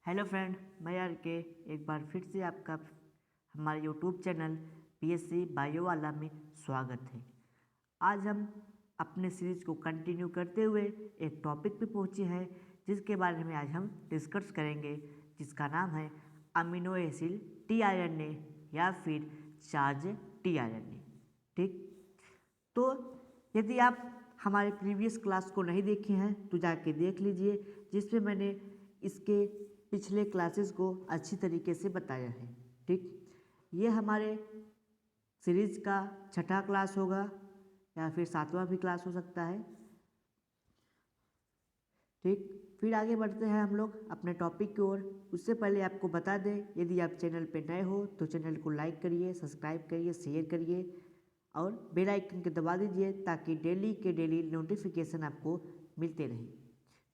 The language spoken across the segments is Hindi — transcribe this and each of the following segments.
हेलो फ्रेंड, मैं आर के एक बार फिर से आपका हमारे यूट्यूब चैनल पीएससी बायो वाला में स्वागत है। आज हम अपने सीरीज को कंटिन्यू करते हुए एक टॉपिक पे पहुंचे हैं जिसके बारे में आज हम डिस्कस करेंगे, जिसका नाम है अमीनो एसिड टीआरएनए या फिर चार्ज टीआरएनए। ठीक, तो यदि आप हमारे प्रीवियस क्लास को नहीं देखे हैं तो जाके देख लीजिए, जिसमें मैंने इसके पिछले क्लासेस को अच्छी तरीके से बताया है। ठीक, ये हमारे सीरीज का छठा क्लास होगा या फिर सातवां भी क्लास हो सकता है। ठीक, फिर आगे बढ़ते हैं हम लोग अपने टॉपिक की ओर। उससे पहले आपको बता दें, यदि आप चैनल पे नए हो तो चैनल को लाइक करिए, सब्सक्राइब करिए, शेयर करिए और बेल आइकन के दबा दीजिए ताकि डेली के डेली नोटिफिकेशन आपको मिलते रहे।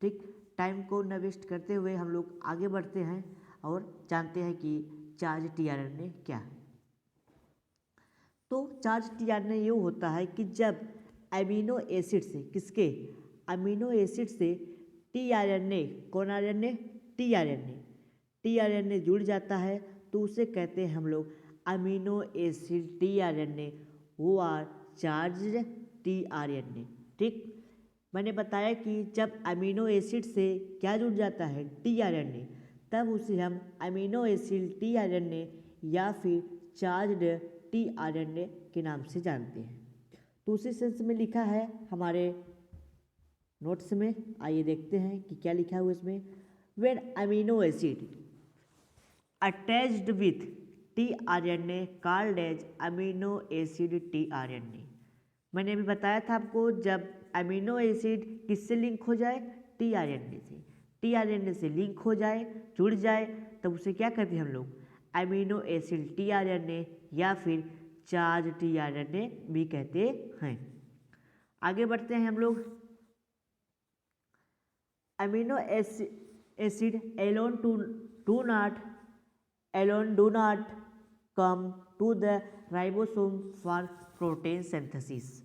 ठीक, टाइम को न वेस्ट करते हुए हम लोग आगे बढ़ते हैं और जानते हैं कि चार्ज टीआरएनए क्या है। तो चार्ज टीआरएनए ये होता है कि जब अमीनो एसिड से किसके अमीनो एसिड से टीआरएनए, कौन आरएनए, टीआरएनए जुड़ जाता है तो उसे कहते हैं हम लोग अमीनो एसिड टीआरएनए, वो आर चार्ज टीआरएनए। ठीक, मैंने बताया कि जब अमीनो एसिड से क्या जुड़ जाता है, टीआरएनए, तब उसे हम अमीनो एसिड टीआरएनए या फिर चार्ज्ड टीआरएनए के नाम से जानते हैं। तो उसी सेंस में लिखा है हमारे नोट्स में। आइए देखते हैं कि क्या लिखा हुआ इसमें। When amino acid attached with tRNA called as amino acid tRNA. मैंने अभी बताया था आपको, जब अमीनो एसिड किससे लिंक हो जाए, टीआरएनए से लिंक हो जाए, जुड़ जाए, तब उसे क्या कहते हैं हम लोग, अमीनो एसिड टीआरएनए या फिर चार्ज टीआरएनए भी कहते हैं। आगे बढ़ते हैं हम लोग। Amino acid alone do not come to the ribosome for protein synthesis.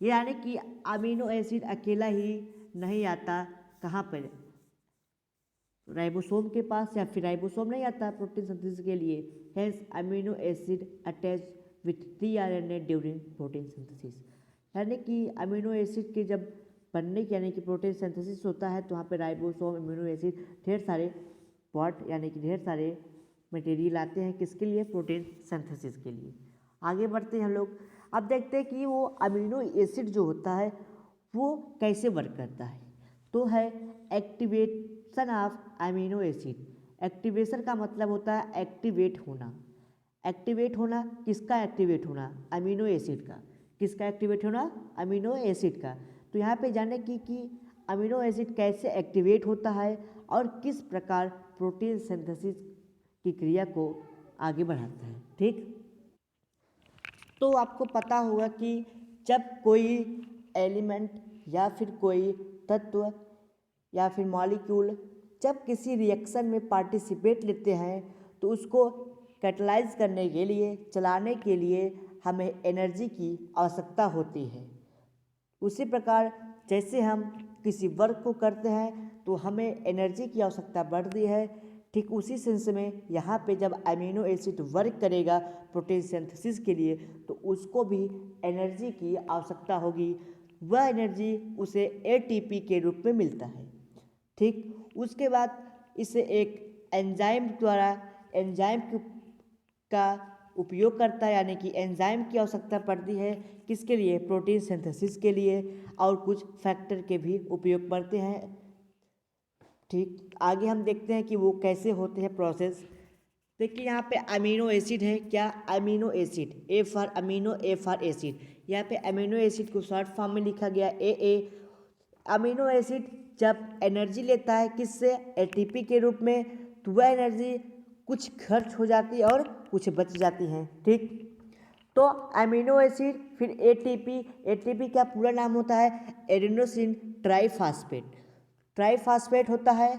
ये यानी कि अमीनो एसिड अकेला ही नहीं आता, कहाँ पर, राइबोसोम के पास, या फिर राइबोसोम नहीं आता प्रोटीन सिंथेसिस के लिए। Hence amino acid attach with tRNA during protein synthesis. यानी कि अमीनो एसिड के जब बनने की यानी कि प्रोटीन सिंथेसिस होता है तो वहाँ पे राइबोसोम, अमीनो एसिड, ढेर सारे पार्ट यानी कि ढेर सारे मटेरियल आते हैं, किसके लिए, प्रोटीन सिंथेसिस के लिए। आगे बढ़ते हैं हम लोग। अब देखते हैं कि वो अमीनो एसिड जो होता है वो कैसे वर्क करता है। तो है activation of amino acid. Activation का मतलब होता है एक्टिवेट होना। एक्टिवेट होना, किसका एक्टिवेट होना, अमीनो एसिड का। किसका एक्टिवेट होना, अमीनो एसिड का। तो यहाँ पे जाने कि अमीनो एसिड कैसे एक्टिवेट होता है और किस प्रकार प्रोटीन सिंथेसिस की क्रिया को आगे बढ़ाता है। ठीक, तो आपको पता होगा कि जब कोई एलिमेंट या फिर कोई तत्व या फिर मॉलिक्यूल जब किसी रिएक्शन में पार्टिसिपेट लेते हैं तो उसको कैटलाइज करने के लिए, चलाने के लिए हमें एनर्जी की आवश्यकता होती है। उसी प्रकार जैसे हम किसी वर्क को करते हैं तो हमें एनर्जी की आवश्यकता बढ़ती है। ठीक उसी सेंस में यहाँ पे जब अमीनो एसिड वर्क करेगा प्रोटीन सिंथेसिस के लिए तो उसको भी एनर्जी की आवश्यकता होगी। वह एनर्जी उसे एटीपी के रूप में मिलता है। ठीक, उसके बाद इसे एक एंजाइम द्वारा का उपयोग करता है, यानी कि एंजाइम की आवश्यकता पड़ती है किसके लिए, प्रोटीन सिंथेसिस के लिए, और कुछ फैक्टर के भी उपयोग पड़ते हैं। ठीक, आगे हम देखते हैं कि वो कैसे होते हैं प्रोसेस। देखिए यहाँ पे अमीनो एसिड है, क्या, amino acid, A for amino, A for acid. यहाँ पे अमीनो एसिड को शॉर्ट फॉर्म में लिखा गया ए। अमीनो एसिड जब एनर्जी लेता है किससे, एटीपी के रूप में, तो वह एनर्जी कुछ खर्च हो जाती है और कुछ बच जाती हैं। ठीक, तो अमीनो एसिड फिर एटीपी का पूरा नाम होता है एडेनोसिन ट्राइफॉस्फेट होता है।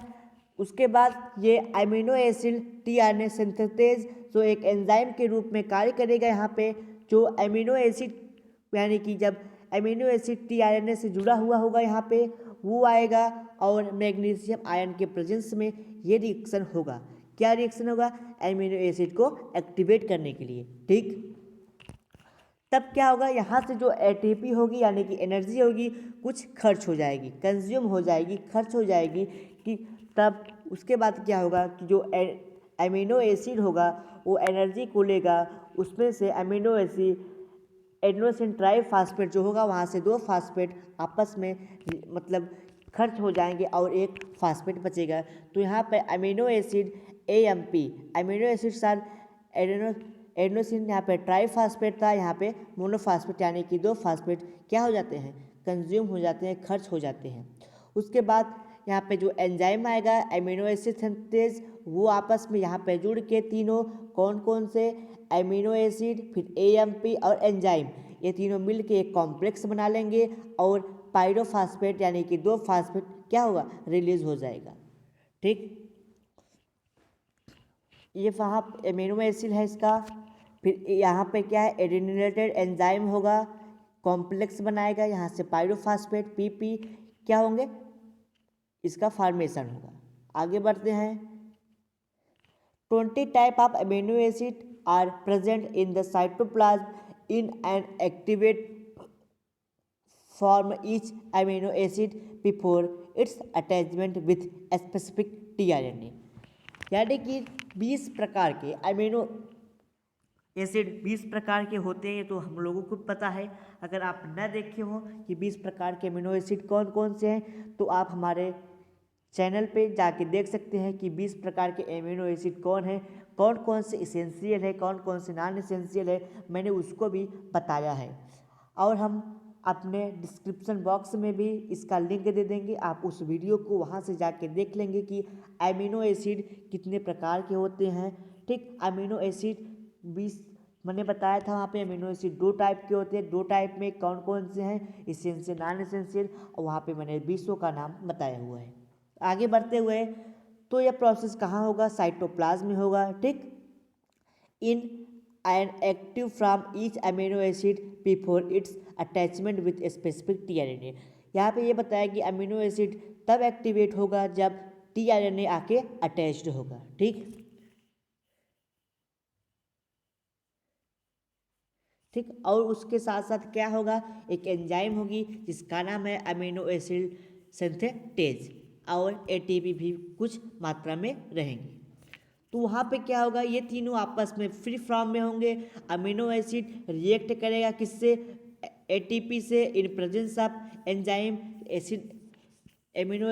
उसके बाद ये अमीनो एसिड टीआरएनए सिंथेसेज जो एक एंजाइम के रूप में कार्य करेगा यहाँ पे, जो अमीनो एसिड यानी कि जब अमीनो एसिड टीआरएनए से जुड़ा हुआ होगा यहाँ पे, वो आएगा और मैग्नीशियम आयन के प्रेजेंस में ये रिएक्शन होगा। क्या रिएक्शन होगा? एमिनो एसिड को एक्टिवेट करने के लिए। ठीक, तब क्या होगा, यहाँ से जो एटीपी होगी यानी कि एनर्जी होगी कुछ खर्च हो जाएगी, कंज्यूम हो जाएगी, खर्च हो जाएगी। कि तब उसके बाद क्या होगा कि जो एमिनो एसिड होगा वो एनर्जी को लेगा, उसमें से एमिनो एसिड एडेनोसिन ट्राइफॉस्फेट जो होगा वहाँ से 2 फास्फेट आपस में मतलब खर्च हो जाएंगे और एक फास्फेट बचेगा। तो यहाँ पे amino acid AMP, amino acid साथ एडेनोसिन यहाँ पे ट्राइफॉस्फेट था, यहाँ पे मोनोफॉस्फेट यानी कि 2 फास्फेट क्या हो जाते हैं, कंज्यूम हो जाते हैं, खर्च हो जाते हैं। उसके बाद यहाँ पे जो एंजाइम आएगा एमिनो एसिड सिंथेज, वो आपस में यहाँ पे जुड़ के तीनों कौन कौन से एमिनो एसिड फिर AMP और एंजाइम ये तीनों मिल के एक कॉम्प्लेक्स बना लेंगे और पायरोफॉस्फेट यानी कि 2 फास्फेट क्या होगा, रिलीज हो जाएगा। ठीक, ये वहाँ एमिनो एसिड है इसका। फिर यहाँ पे क्या है, एडेनिलेटेड एंजाइम होगा, कॉम्प्लेक्स बनाएगा, यहाँ से पायरोफॉस्फेट PP क्या होंगे, इसका फॉर्मेशन होगा। आगे बढ़ते हैं। 20 type of amino acid are present in the cytoplasm in an activate form each amino acid before its attachment with specific tRNA। यानी कि 20 प्रकार के अमीनो एसिड 20 प्रकार के होते हैं, तो हम लोगों को पता है। अगर आप न देखे हो कि 20 प्रकार के अमीनो एसिड कौन कौन से हैं, तो आप हमारे चैनल पे जाके देख सकते हैं कि 20 प्रकार के एमिनो एसिड कौन है, कौन कौन से इसेंशियल है, कौन कौन से नॉन इसेंशियल है, मैंने उसको भी बताया है। और हम अपने डिस्क्रिप्शन बॉक्स में भी इसका लिंक दे देंगे, आप उस वीडियो को वहाँ से जाके देख लेंगे कि एमिनो एसिड कितने प्रकार के होते हैं। ठीक, अमीनो एसिड 20 मैंने बताया था, वहाँ पे अमीनो एसिड 2 टाइप के होते हैं। 2 टाइप में कौन कौन से हैं, इसेंशियल नॉन इसेंशियल, और वहाँ पे मैंने 20 का नाम बताया हुआ है। आगे बढ़ते हुए, तो यह प्रोसेस कहाँ होगा, साइटोप्लाज्म में होगा। ठीक, in an active from each amino acid before its attachment with specific tRNA। यहाँ पे ये बताया कि अमीनो एसिड तब एक्टिवेट होगा जब tRNA आके अटैच्ड होगा। ठीक, ठीक, और उसके साथ साथ क्या होगा, एक एंजाइम होगी जिसका नाम है अमीनो एसिड सिंथेटेज, और ATP भी कुछ मात्रा में रहेंगी। तो वहाँ पे क्या होगा, ये तीनों आपस में फ्री फॉर्म में होंगे। अमीनो एसिड रिएक्ट करेगा किससे, ATP से, in presence of enzyme acid amino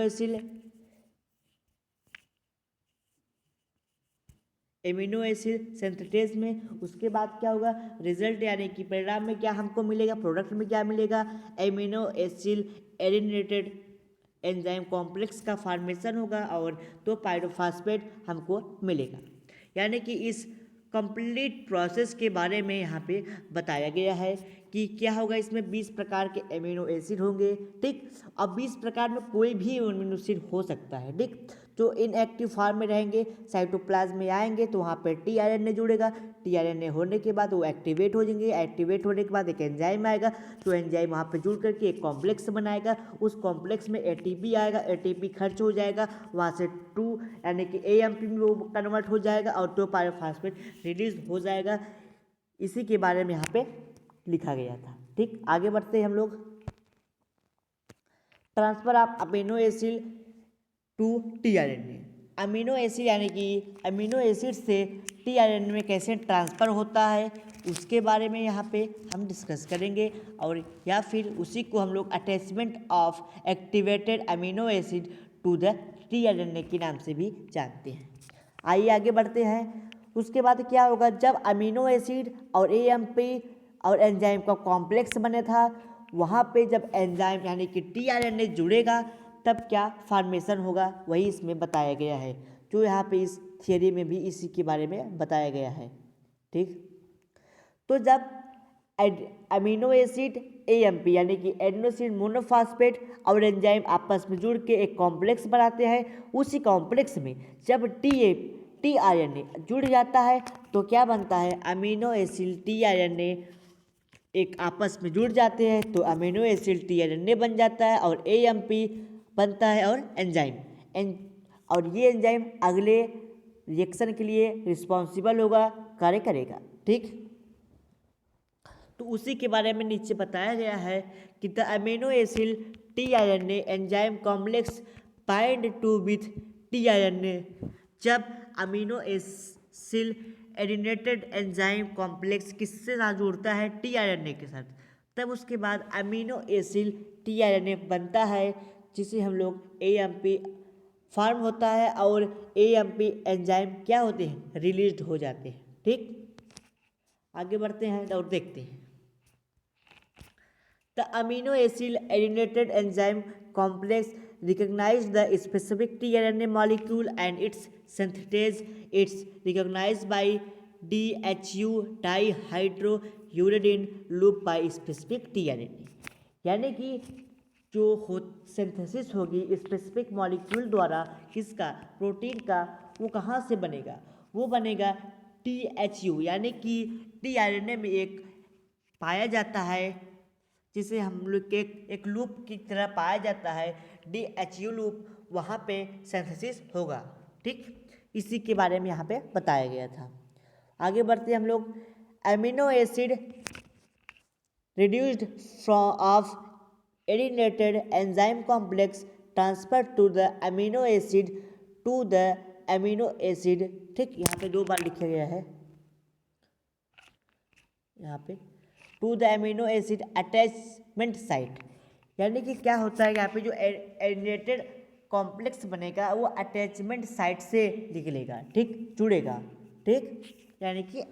acid synthetase में। उसके बाद क्या होगा, रिजल्ट यानी कि परिणाम में क्या हमको मिलेगा, प्रोडक्ट में क्या मिलेगा, एमिनो एसिड एडेनिलेटेड एंजाइम कॉम्प्लेक्स का फॉर्मेशन होगा और 2 पायरोफॉस्फेट हमको मिलेगा। यानी कि इस कंप्लीट प्रोसेस के बारे में यहाँ पे बताया गया है कि क्या होगा, इसमें 20 प्रकार के एमिनो एसिड होंगे। ठीक, अब 20 प्रकार में कोई भी एमिनो एसिड हो सकता है। ठीक, जो इनएक्टिव फॉर्म में रहेंगे, साइटोप्लाज्म में आएंगे तो वहाँ पर tRNA जुड़ेगा, tRNA होने के बाद वो एक्टिवेट हो जाएंगे, एक्टिवेट होने के बाद एक एंजाइम आएगा, तो एंजाइम वहाँ पे जुड़ करके एक कॉम्प्लेक्स बनाएगा, उस कॉम्प्लेक्स में ATP आएगा, ATP खर्च हो जाएगा, वहाँ से 2 यानी कि AMP में वो कन्वर्ट हो जाएगा और 2 पायरोफॉस्फेट रिलीज हो जाएगा। इसी के बारे में यहाँ पे लिखा गया था। ठीक, आगे बढ़ते हैं हम लोग। Transfer of amino acid to tRNA। Amino acid यानी कि अमीनो एसिड से tRNA में कैसे ट्रांसफ़र होता है उसके बारे में यहाँ पे हम डिस्कस करेंगे, और या फिर उसी को हम लोग attachment of activated amino acid to the tRNA के नाम से भी जानते हैं। आइए आगे बढ़ते हैं। उसके बाद क्या होगा, जब अमीनो एसिड और AMP और एंजाइम का कॉम्प्लेक्स बने था, वहाँ पे जब एंजाइम यानी कि tRNA जुड़ेगा तब क्या फॉर्मेशन होगा, वही इसमें बताया गया है, जो यहाँ पे इस थियरी में भी इसी के बारे में बताया गया है। ठीक, तो जब अमीनो एसिड AMP यानी कि एडेनोसिन मोनोफॉस्फेट और एंजाइम आपस में जुड़ के एक कॉम्प्लेक्स बनाते हैं, उसी कॉम्प्लेक्स में जब tRNA जुड़ जाता है तो क्या बनता है, अमीनो एसिड tRNA एक आपस में जुड़ जाते हैं तो अमीनो एसिड tRNA बन जाता है, और AMP बनता है और एंजाइम और ये एंजाइम अगले रिएक्शन के लिए रिस्पॉन्सिबल होगा, कार्य करेगा। ठीक, तो उसी के बारे में नीचे बताया गया है कि the amino acid tRNA enzyme complex bind to with tRNA. जब amino acid adenylated enzyme complex किससे साथ जुड़ता है? टीआरएनए के साथ, तब उसके बाद अमीनो एसिड टीआरएनए बनता है, जिसे हम लोग एएमपी फॉर्म होता है और एएमपी एंजाइम क्या होते हैं? रिलीज हो जाते हैं। ठीक, आगे बढ़ते हैं और देखते हैं। The amino acid adenated enzyme complex recognizes the specific tRNA molecule and its synthesis. It's recognized by DHU dihydrouridine loop by specific tRNA। यानी कि जो हो सिंथेसिस होगी स्पेसिफिक मॉलिक्यूल द्वारा किसका? प्रोटीन का। वो कहाँ से बनेगा? वो बनेगा THU यानी कि टीआरएनए में एक पाया जाता है, जिसे हम लोग के एक लूप की तरह पाया जाता है, DHU लूप, वहाँ पे सिंथेसिस होगा। ठीक, इसी के बारे में यहाँ पे बताया गया था। आगे बढ़ते हम लोग। Amino acid reduced from of adenylated enzyme complex transfer to the amino acid to the amino acid. ठीक, यहाँ पे 2 बार लिखा गया है, यहाँ पे to the amino acid attachment site. यानी कि क्या होता है, यहाँ पे जो एडिनेटेड कॉम्प्लेक्स बनेगा वो अटैचमेंट साइट से निकलेगा। ठीक, जुड़ेगा। ठीक, यानी कि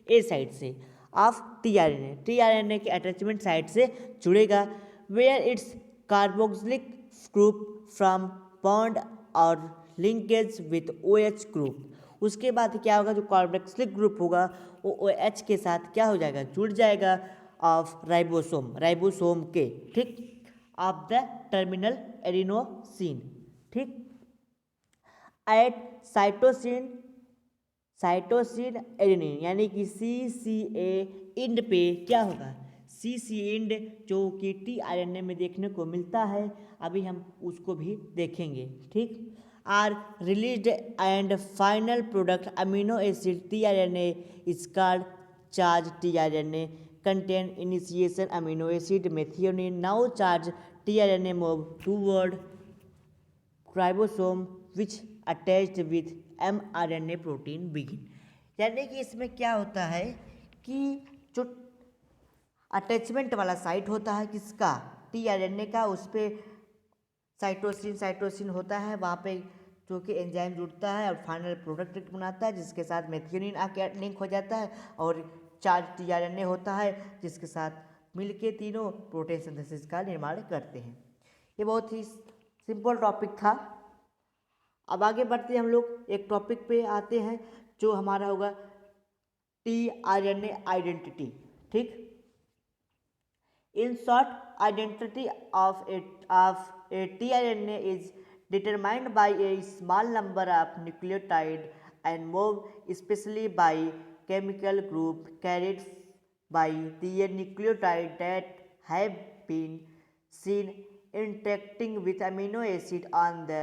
ए साइड से ऑफ टीआरएनए के अटैचमेंट साइट से जुड़ेगा, where its carboxylic group from bond और लिंकेज विथ OH ग्रुप। उसके बाद क्या होगा? जो कार्बोक्सिलिक ग्रुप होगा वो OH के साथ क्या हो जाएगा? जुड़ जाएगा ऑफ राइबोसोम के। ठीक, ऑफ द टर्मिनल एडिनोसिन। ठीक, एट साइटोसिन एडेनिन यानी कि CCA इंड पे क्या होगा? CC इंड जो कि टीआरएनए में देखने को मिलता है, अभी हम उसको भी देखेंगे। ठीक, are released and final product amino acid tRNA is called charge tRNA contain initiation amino acid methionine. Now charge tRNA move toward ribosome which attached with mRNA protein begin. यानी कि इसमें क्या होता है कि जो अटैचमेंट वाला साइट होता है किसका? टीआरएनए का, उस पर साइटोसिन होता है, वहाँ पे जो कि एंजाइम जुड़ता है और फाइनल प्रोडक्ट बनाता है, जिसके साथ मेथियोनिन आके लिंक हो जाता है, और चार्ज टीआरएनए होता है जिसके साथ मिलके तीनों प्रोटीन सिंथेसिस का निर्माण करते हैं। ये बहुत ही सिंपल टॉपिक था। अब आगे बढ़ते हम लोग एक टॉपिक पे आते हैं जो हमारा होगा टीआरएनए आइडेंटिटी। ठीक, in short identity of A tRNA is determined by a small number of nucleotide and moved especially by chemical group carried by the nucleotide that have been seen interacting with amino acid on the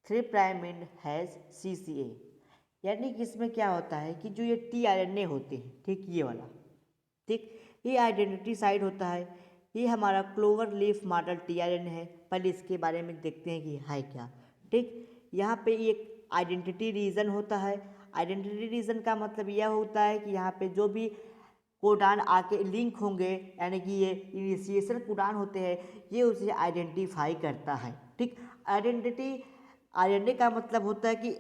3' end has CCA। यानी कि इसमें क्या होता है कि जो ये टीआरएनए होते हैं, ठीक, ये वाला, ठीक, ये आइडेंटिटी साइड होता है। ये हमारा क्लोवर लीफ मॉडल टीआरएनए है। पहले इसके बारे में देखते हैं कि है क्या। ठीक, यहाँ पे एक आइडेंटिटी रीजन होता है। आइडेंटिटी रीजन का मतलब यह होता है कि यहाँ पे जो भी कोडान आके लिंक होंगे, यानी कि ये इनिशिएशन कोडान होते हैं, ये उसे आइडेंटिफाई करता है। ठीक, आरएनए का मतलब होता है कि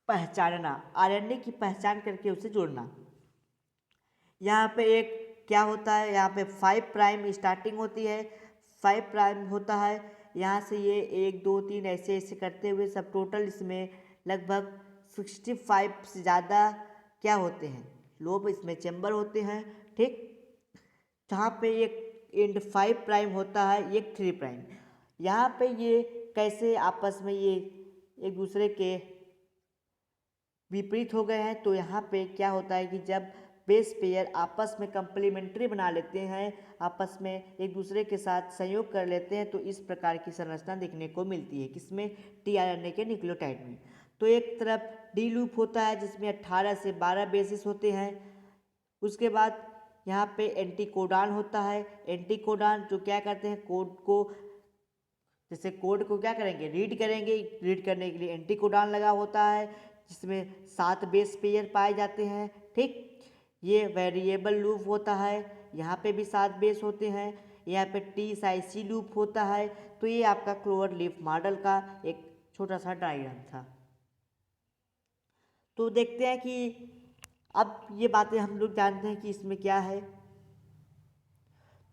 पहचानना, आरएनए की पहचान करके उसे जोड़ना। यहाँ पे एक क्या होता है, यहाँ पे 5' स्टार्टिंग होती है, 5' होता है, यहाँ से ये 1 2 3 ऐसे ऐसे करते हुए सब टोटल इसमें लगभग 65 से ज़्यादा क्या होते हैं, लोब इसमें चैम्बर होते हैं। ठीक, जहाँ पे एक एंड 5' होता है, एक 3'। यहाँ पे ये कैसे आपस में ये एक दूसरे के विपरीत हो गए हैं, तो यहाँ पे क्या होता है कि जब बेस पेयर आपस में कंप्लीमेंट्री बना लेते हैं, आपस में एक दूसरे के साथ संयोग कर लेते हैं, तो इस प्रकार की संरचना देखने को मिलती है किसमें, टीआरएनए के न्यूक्लियोटाइड में। तो एक तरफ डी लूप होता है जिसमें 18 से 12 बेसिस होते हैं। उसके बाद यहाँ पे एंटीकोडान होता है। एंटीकोडान जो क्या करते हैं, कोड को, जैसे कोड को क्या करेंगे, रीड करेंगे, रीड करने के लिए एंटीकोडान लगा होता है जिसमें 7 बेस पेयर पाए जाते हैं। ठीक, ये वेरिएबल लूप होता है, यहाँ पे भी 7 बेस होते हैं। यहाँ पे टी साइसी लूप होता है। तो ये आपका क्लोवर लीफ मॉडल का एक छोटा सा डायग्राम था। तो देखते हैं कि अब ये बातें हम लोग जानते हैं कि इसमें क्या है।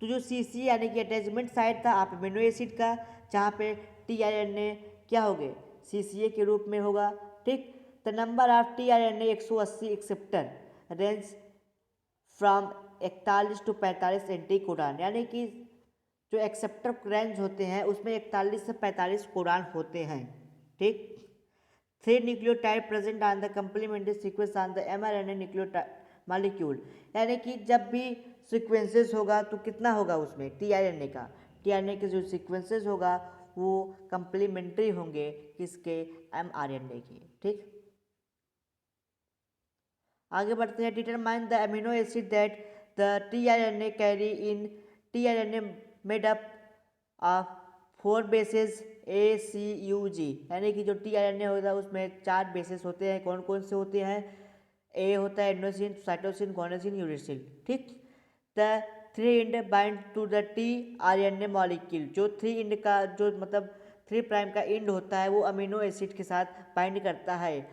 तो जो सी यानी कि अटैचमेंट साइट था आप अमीनो एसिड का, जहाँ पे टीआरएनए क्या हो गए, CCA के रूप में होगा। ठीक, the number of tRNA 180 acceptor range from 41 to 45 एंटीकोडान, यानी कि जो एक्सेप्टर रेंज होते हैं उसमें 41 से 45 कोडान होते हैं। ठीक, 3 nucleotide present on the complementary sequence on the mRNA nucleotide molecule, यानी कि जब भी सीक्वेंसेस होगा तो कितना होगा उसमें टीआरएनए का, टीआरएनए के जो सीक्वेंसेस होगा वो कंप्लीमेंट्री होंगे किसके, mRNA के। ठीक, आगे बढ़ते हैं। Determine the amino acid that the tRNA carry in, tRNA made up of 4 bases ACUG, यानी कि जो टीआरएनए होता है उसमें 4 बेसेस होते हैं। कौन कौन से होते हैं, ए होता है एडेनोसिन, साइटोसिन, गुआनिसिन, यूरेसिल। ठीक, the 3 end bind to the tRNA molecule, जो 3 इंड का जो मतलब 3 प्राइम का इंड होता है वो अमीनो एसिड के साथ बाइंड करता है।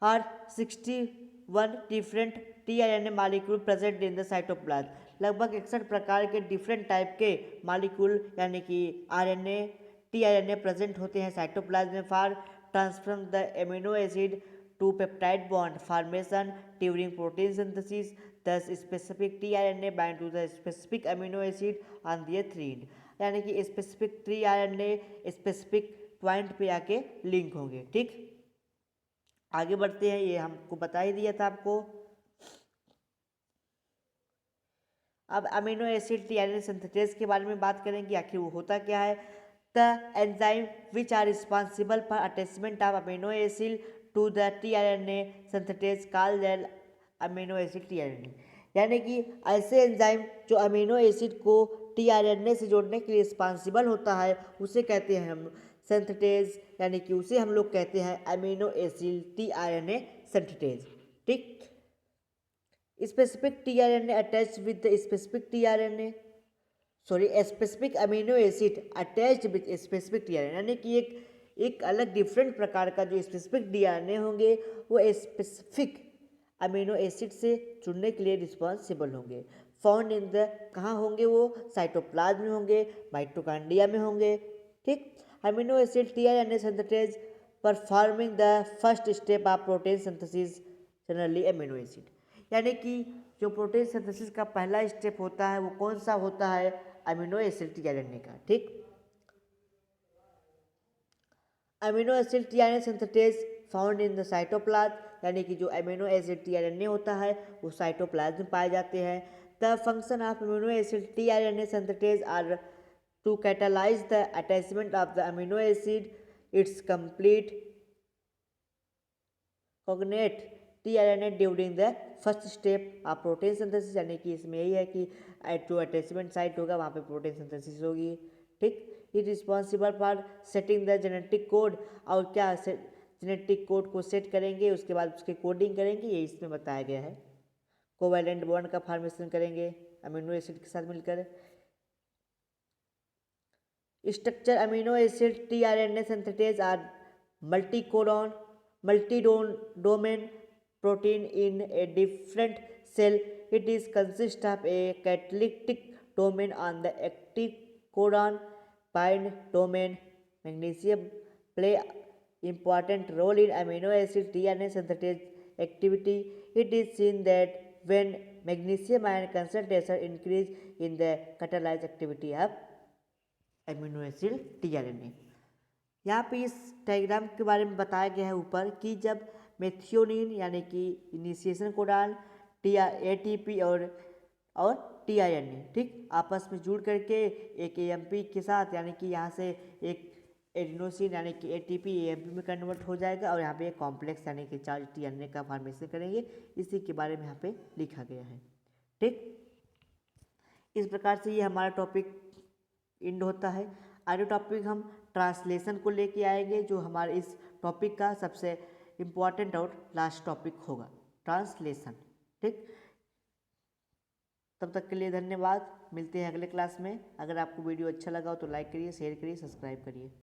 और 61 different tRNA molecule present in the cytoplasm, लगभग 61 प्रकार के डिफरेंट टाइप के मॉलिक्यूल यानी कि आरएनए, टीआरएनए प्रेजेंट होते हैं साइटोप्लाज्म में for transform the amino acid to peptide bond formation during protein synthesis, thus specific tRNA bind to the specific amino acid on their 3 end, यानी कि स्पेसिफिक टीआरएनए स्पेसिफिक पॉइंट पे आके लिंक होंगे। ठीक, आगे बढ़ते हैं, ये हमको बता ही दिया था आपको। अब अमीनो एसिड टीआरएनए सिंथेसिस के बारे में बात करेंगे, आखिर वो होता क्या है। The enzyme which are responsible for attachment of amino acid to the tRNA synthesis called amino acid tRNA, यानी कि ऐसे एंजाइम जो अमीनो एसिड को टीआरएनए से जोड़ने के लिए रिस्पॉन्सिबल होता है उसे कहते हैं हम सिंथेटेज, यानी कि उसे हम लोग कहते हैं अमीनो एसिड टीआरएनए सिंथेटेज। ठीक, specific tRNA attach with the specific tRNA, sorry specific amino acid attached with specific tRNA, यानी कि एक अलग डिफरेंट प्रकार का जो स्पेसिफिक डीआरएनए होंगे वो स्पेसिफिक अमीनो एसिड से जुड़ने के लिए रिस्पॉन्सिबल होंगे। फाउंड इन द, कहाँ होंगे वो, साइटोप्लाज्म में होंगे, माइटोकॉन्ड्रिया में होंगे। ठीक, amino acid tRNA synthesis performing the first step of protein synthesis generally amino acid, यानी कि जो प्रोटीन सिंथेसिस का पहला स्टेप होता है वो कौन सा होता है, अमीनो एसिड टीआरएनए का। ठीक, amino acid tRNA synthesis found in the cytoplasm, यानी कि जो अमीनो एसिड टीआरएनए होता है वो साइटोप्लाज्म में पाए जाते हैं। The function of amino acid tRNA synthesis are to catalyse the attachment of the amino acid, its complete coordinate tRNA during the first step of protein synthesis, यानी कि इसमें यही है कि जो अटैचमेंट साइट होगा वहाँ पे प्रोटीन सिंथेसिस होगी। ठीक, it responsible for setting the genetic code, और क्या जेनेटिक कोड को सेट करेंगे उसके बाद उसके कोडिंग करेंगे, ये इसमें बताया गया है। कोवैलेंट बॉन्ड का फॉर्मेशन करेंगे अमीनो एसिड के साथ मिलकर। Structure amino acid tRNA synthesis are multi codon multi-domain protein in a different cell. It is consist of a catalytic domain on the active codon, bind domain. Magnesium play important role in amino acid DNA synthesis activity. It is seen that when magnesium ion concentration increase in the catalyze activity of amino acid tRNA. यहाँ पे इस डायग्राम के बारे में बताया गया है ऊपर कि जब मेथियोनिन यानी कि इनिशिएशन कोडान ATP और tRNA, ठीक, आपस में जुड़ करके एक AMP के साथ, यानी कि यहाँ से एक एडिनोसिन यानी कि ATP AMP में कन्वर्ट हो जाएगा और यहाँ पे एक कॉम्प्लेक्स यानी कि 4 tRNA का फॉर्मेशन करेंगे। इसी के बारे में यहाँ पे लिखा गया है, ठीक। इस प्रकार से ये हमारा टॉपिक एंड होता है। आगे टॉपिक हम ट्रांसलेशन को लेके आएंगे, जो हमारे इस टॉपिक का सबसे इम्पॉर्टेंट और लास्ट टॉपिक होगा, ट्रांसलेशन, ठीक। तब तक के लिए धन्यवाद, मिलते हैं अगले क्लास में। अगर आपको वीडियो अच्छा लगा हो तो लाइक करिए, शेयर करिए, सब्सक्राइब करिए।